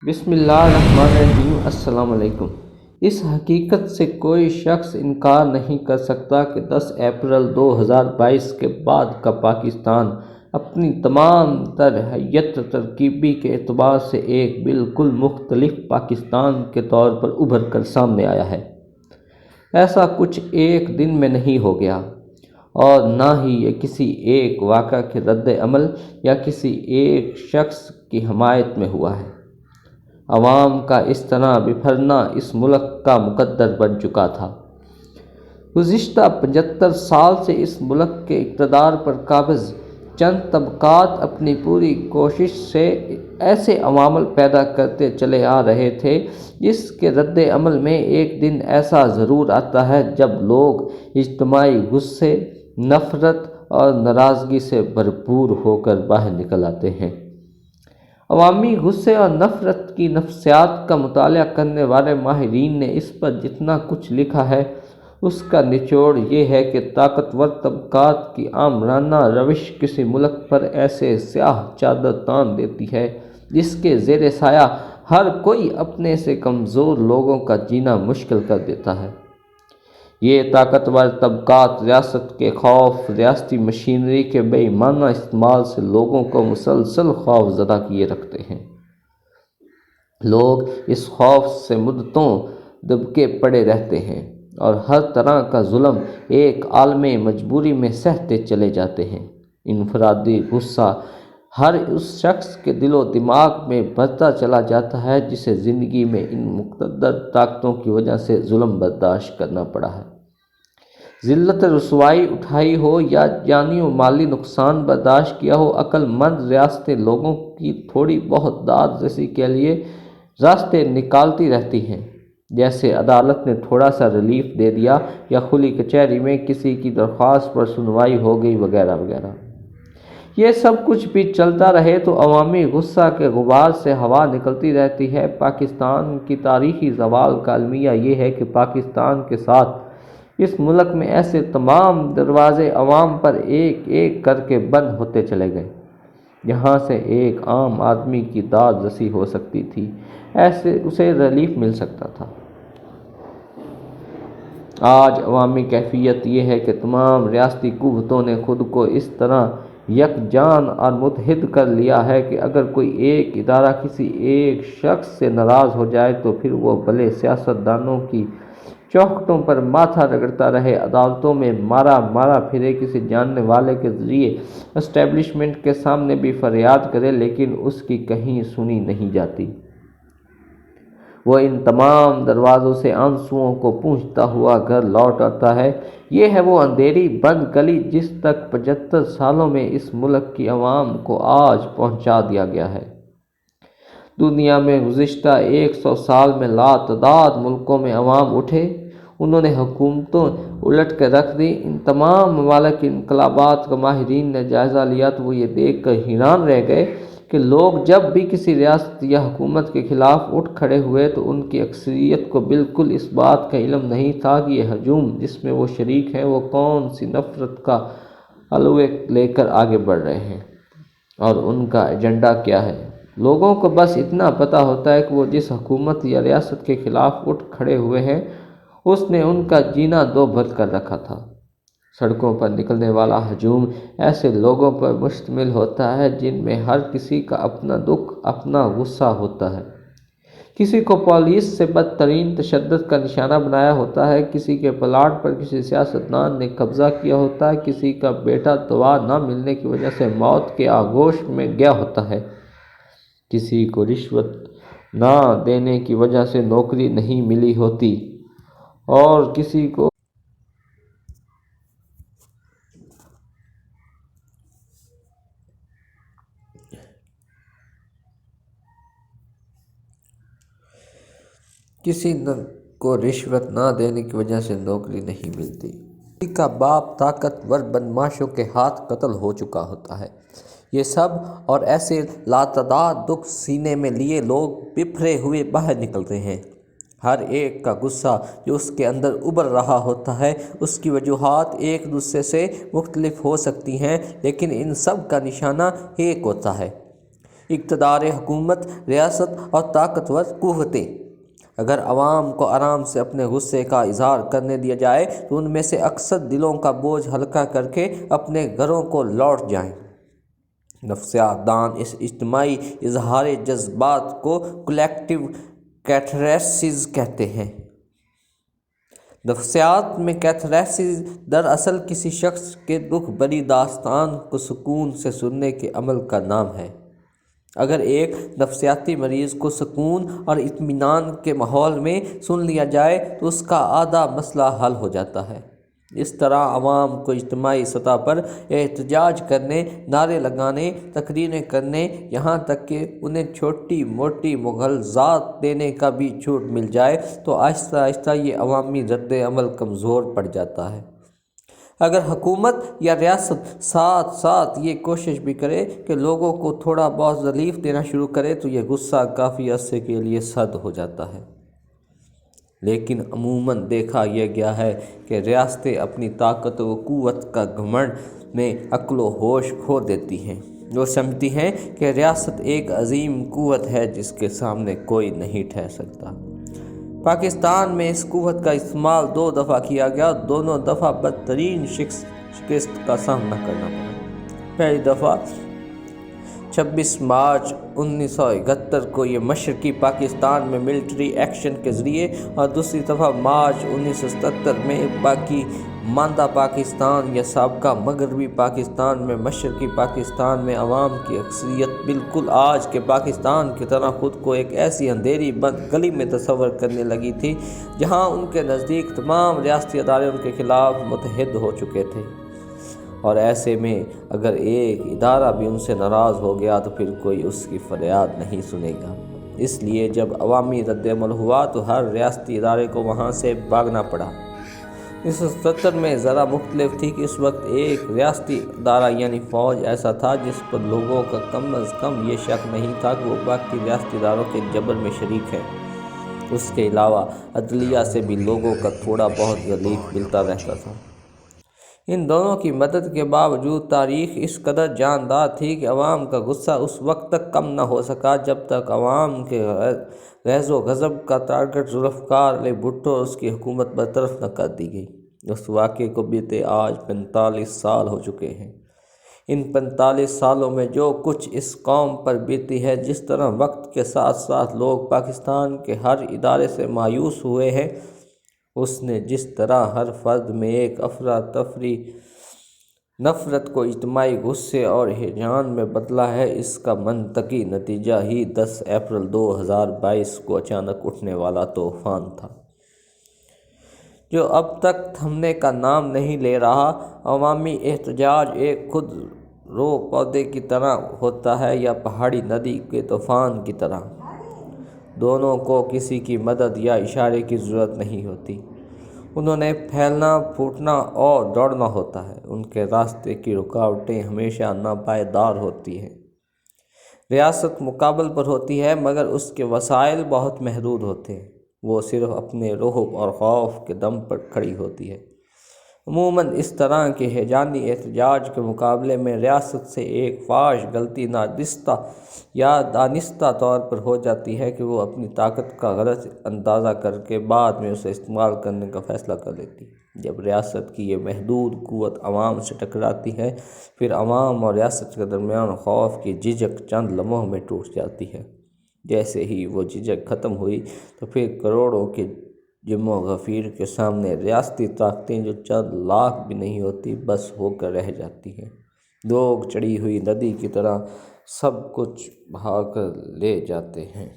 بسم اللہ الرحمن الرحیم۔ السلام علیکم۔ اس حقیقت سے کوئی شخص انکار نہیں کر سکتا کہ 10 اپریل 2022 کے بعد کا پاکستان اپنی تمام تر حیت ترکیبی کے اعتبار سے ایک بالکل مختلف پاکستان کے طور پر ابھر کر سامنے آیا ہے۔ ایسا کچھ ایک دن میں نہیں ہو گیا، اور نہ ہی یہ کسی ایک واقعہ کے رد عمل یا کسی ایک شخص کی حمایت میں ہوا ہے۔ عوام کا اس طرح بکھرنا اس ملک کا مقدر بن چکا تھا۔ گزشتہ 75 سال سے اس ملک کے اقتدار پر قابض چند طبقات اپنی پوری کوشش سے ایسے عوامل پیدا کرتے چلے آ رہے تھے جس کے رد عمل میں ایک دن ایسا ضرور آتا ہے جب لوگ اجتماعی غصے، نفرت اور ناراضگی سے بھرپور ہو کر باہر نکل آتے ہیں۔ عوامی غصے اور نفرت کی نفسیات کا مطالعہ کرنے والے ماہرین نے اس پر جتنا کچھ لکھا ہے، اس کا نچوڑ یہ ہے کہ طاقتور طبقات کی آمرانہ روش کسی ملک پر ایسے سیاہ چادر تان دیتی ہے جس کے زیر سایہ ہر کوئی اپنے سے کمزور لوگوں کا جینا مشکل کر دیتا ہے۔ یہ طاقتور طبقات ریاست کے خوف، ریاستی مشینری کے بے معنی استعمال سے لوگوں کو مسلسل خوف زدہ کیے رکھتے ہیں۔ لوگ اس خوف سے مدتوں دبکے پڑے رہتے ہیں اور ہر طرح کا ظلم ایک عالم مجبوری میں سہتے چلے جاتے ہیں۔ انفرادی غصہ ہر اس شخص کے دل و دماغ میں بڑھتا چلا جاتا ہے جسے زندگی میں ان مقتدر طاقتوں کی وجہ سے ظلم برداشت کرنا پڑا ہے۔ ذلت رسوائی اٹھائی ہو یا جانی و مالی نقصان برداشت کیا ہو، عقل مند ریاستیں لوگوں کی تھوڑی بہت داد رسی کے لیے راستے نکالتی رہتی ہیں، جیسے عدالت نے تھوڑا سا ریلیف دے دیا یا کھلی کچہری میں کسی کی درخواست پر سنوائی ہو گئی وغیرہ وغیرہ۔ یہ سب کچھ بھی چلتا رہے تو عوامی غصہ کے غبار سے ہوا نکلتی رہتی ہے۔ پاکستان کی تاریخی زوال کا المیہ یہ ہے کہ پاکستان کے ساتھ اس ملک میں ایسے تمام دروازے عوام پر ایک ایک کر کے بند ہوتے چلے گئے جہاں سے ایک عام آدمی کی داد رسی ہو سکتی تھی، ایسے اسے ریلیف مل سکتا تھا۔ آج عوامی کیفیت یہ ہے کہ تمام ریاستی قوتوں نے خود کو اس طرح یکجان اور متحد کر لیا ہے کہ اگر کوئی ایک ادارہ کسی ایک شخص سے ناراض ہو جائے تو پھر وہ بھلے سیاستدانوں کی چوکھٹوں پر ماتھا رگڑتا رہے، عدالتوں میں مارا پھرے، کسی جاننے والے کے ذریعے اسٹیبلشمنٹ کے سامنے بھی فریاد کرے، لیکن اس کی کہیں سنی نہیں جاتی۔ وہ ان تمام دروازوں سے آنسوؤں کو پونچھتا ہوا گھر لوٹ آتا ہے۔ یہ ہے وہ اندھیری بند گلی جس تک 75 سالوں میں اس ملک کی عوام کو آج پہنچا دیا گیا ہے۔ دنیا میں گزشتہ 100 سال میں لاتعداد ملکوں میں عوام اٹھے، انہوں نے حکومتوں الٹ کے رکھ دی۔ ان تمام ممالک کے انقلابات کا ماہرین نے جائزہ لیا تو وہ یہ دیکھ کر حیران رہ گئے کہ لوگ جب بھی کسی ریاست یا حکومت کے خلاف اٹھ کھڑے ہوئے تو ان کی اکثریت کو بالکل اس بات کا علم نہیں تھا کہ یہ ہجوم جس میں وہ شریک ہیں وہ کون سی نفرت کا حلوے لے کر آگے بڑھ رہے ہیں اور ان کا ایجنڈا کیا ہے۔ لوگوں کو بس اتنا پتہ ہوتا ہے کہ وہ جس حکومت یا ریاست کے خلاف اٹھ کھڑے ہوئے ہیں اس نے ان کا جینا دو بھر کر رکھا تھا۔ سڑکوں پر نکلنے والا ہجوم ایسے لوگوں پر مشتمل ہوتا ہے جن میں ہر کسی کا اپنا دکھ، اپنا غصہ ہوتا ہے۔ کسی کو پولیس سے بدترین تشدد کا نشانہ بنایا ہوتا ہے، کسی کے پلاٹ پر کسی سیاستدان نے قبضہ کیا ہوتا ہے، کسی کا بیٹا دوا نہ ملنے کی وجہ سے موت کے آغوش میں گیا ہوتا ہے، کسی کو رشوت نہ دینے کی وجہ سے نوکری نہیں ملی ہوتی، اور کسی کو رشوت نہ دینے کی وجہ سے نوکری نہیں ملتی، کسی کا باپ طاقتور بدماشوں کے ہاتھ قتل ہو چکا ہوتا ہے۔ یہ سب اور ایسے لاتعداد دکھ سینے میں لیے لوگ بپھرے ہوئے باہر نکلتے ہیں۔ ہر ایک کا غصہ جو اس کے اندر ابھر رہا ہوتا ہے، اس کی وجوہات ایک دوسرے سے مختلف ہو سکتی ہیں، لیکن ان سب کا نشانہ ایک ہوتا ہے۔ اقتدار حکومت، ریاست اور طاقتور قوتیں۔ اگر عوام کو آرام سے اپنے غصے کا اظہار کرنے دیا جائے تو ان میں سے اکثر دلوں کا بوجھ ہلکا کر کے اپنے گھروں کو لوٹ جائیں۔ نفسیات دان اس اجتماعی اظہار جذبات کو کلیکٹیو کیتھارسس کہتے ہیں۔ نفسیات میں کیتھارسس دراصل کسی شخص کے دکھ بھری داستان کو سکون سے سننے کے عمل کا نام ہے۔ اگر ایک نفسیاتی مریض کو سکون اور اطمینان کے ماحول میں سن لیا جائے تو اس کا آدھا مسئلہ حل ہو جاتا ہے۔ اس طرح عوام کو اجتماعی سطح پر احتجاج کرنے، نعرے لگانے، تقریریں کرنے، یہاں تک کہ انہیں چھوٹی موٹی مغالطات دینے کا بھی چھوٹ مل جائے تو آہستہ آہستہ یہ عوامی رد عمل کمزور پڑ جاتا ہے۔ اگر حکومت یا ریاست ساتھ ساتھ یہ کوشش بھی کرے کہ لوگوں کو تھوڑا بہت ریلیف دینا شروع کرے تو یہ غصہ کافی عرصے کے لیے سرد ہو جاتا ہے۔ لیکن عموماً دیکھا یہ گیا ہے کہ ریاستیں اپنی طاقت و قوت کا گھمنڈ میں عقل و ہوش کھو دیتی ہیں۔ وہ سمجھتی ہیں کہ ریاست ایک عظیم قوت ہے جس کے سامنے کوئی نہیں ٹھہر سکتا۔ پاکستان میں اس قوت کا استعمال 2 دفعہ کیا گیا، دونوں دفعہ بدترین شکست کا سامنا کرنا پڑا۔ پہلی دفعہ 26 مارچ 1971 کو یہ مشرقی پاکستان میں ملٹری ایکشن کے ذریعے اور دوسری دفعہ مارچ 1977 میں باقی ماندہ پاکستان یا سابقہ مغربی پاکستان میں مشرقی پاکستان میں عوام کی اکثریت بالکل آج کے پاکستان کی طرح خود کو ایک ایسی اندھیری بند گلی میں تصور کرنے لگی تھی جہاں ان کے نزدیک تمام ریاستی ادارے ان کے خلاف متحد ہو چکے تھے، اور ایسے میں اگر ایک ادارہ بھی ان سے ناراض ہو گیا تو پھر کوئی اس کی فریاد نہیں سنے گا۔ اس لیے جب عوامی رد عمل ہوا تو ہر ریاستی ادارے کو وہاں سے بھاگنا پڑا۔ 1977 میں ذرا مختلف تھی کہ اس وقت ایک ریاستی ادارہ یعنی فوج ایسا تھا جس پر لوگوں کا کم از کم یہ شک نہیں تھا کہ وہ باقی ریاستی اداروں کے جبر میں شریک ہے۔ اس کے علاوہ عدلیہ سے بھی لوگوں کا تھوڑا بہت ریلیف ملتا رہتا تھا۔ ان دونوں کی مدد کے باوجود تاریخ اس قدر جاندار تھی کہ عوام کا غصہ اس وقت تک کم نہ ہو سکا جب تک عوام کے غیظ و غضب کا ٹارگٹ ذوالفقار علی بھٹو اور اس کی حکومت برطرف نہ کر دی گئی۔ اس واقعے کو بیتے آج 45 سال ہو چکے ہیں۔ ان 45 سالوں میں جو کچھ اس قوم پر بیتی ہے، جس طرح وقت کے ساتھ ساتھ لوگ پاکستان کے ہر ادارے سے مایوس ہوئے ہیں، اس نے جس طرح ہر فرد میں ایک افراتفری نفرت کو اجتماعی غصے اور ہیجان میں بدلا ہے، اس کا منطقی نتیجہ ہی 10 اپریل 2022 کو اچانک اٹھنے والا طوفان تھا، جو اب تک تھمنے کا نام نہیں لے رہا۔ عوامی احتجاج ایک خود رو پودے کی طرح ہوتا ہے یا پہاڑی ندی کے طوفان کی طرح۔ دونوں کو کسی کی مدد یا اشارے کی ضرورت نہیں ہوتی، انہوں نے پھیلنا، پھوٹنا اور دوڑنا ہوتا ہے۔ ان کے راستے کی رکاوٹیں ہمیشہ ناپائیدار ہوتی ہیں۔ ریاست مقابل پر ہوتی ہے مگر اس کے وسائل بہت محدود ہوتے ہیں، وہ صرف اپنے رعب اور خوف کے دم پر کھڑی ہوتی ہے۔ عموماً اس طرح کے ہیجانی احتجاج کے مقابلے میں ریاست سے ایک فاش غلطی نادستہ یا دانستہ طور پر ہو جاتی ہے کہ وہ اپنی طاقت کا غلط اندازہ کر کے بعد میں اسے استعمال کرنے کا فیصلہ کر لیتی ہے۔ جب ریاست کی یہ محدود قوت عوام سے ٹکراتی ہے، پھر عوام اور ریاست کے درمیان خوف کی جھجک چند لمحوں میں ٹوٹ جاتی ہے۔ جیسے ہی وہ جھجک ختم ہوئی تو پھر کروڑوں کے جم و غفیر کے سامنے ریاستی طاقتیں جو چند لاکھ بھی نہیں ہوتی بس ہو کر رہ جاتی ہیں، لوگ چڑھی ہوئی ندی کی طرح سب کچھ بہا کر لے جاتے ہیں۔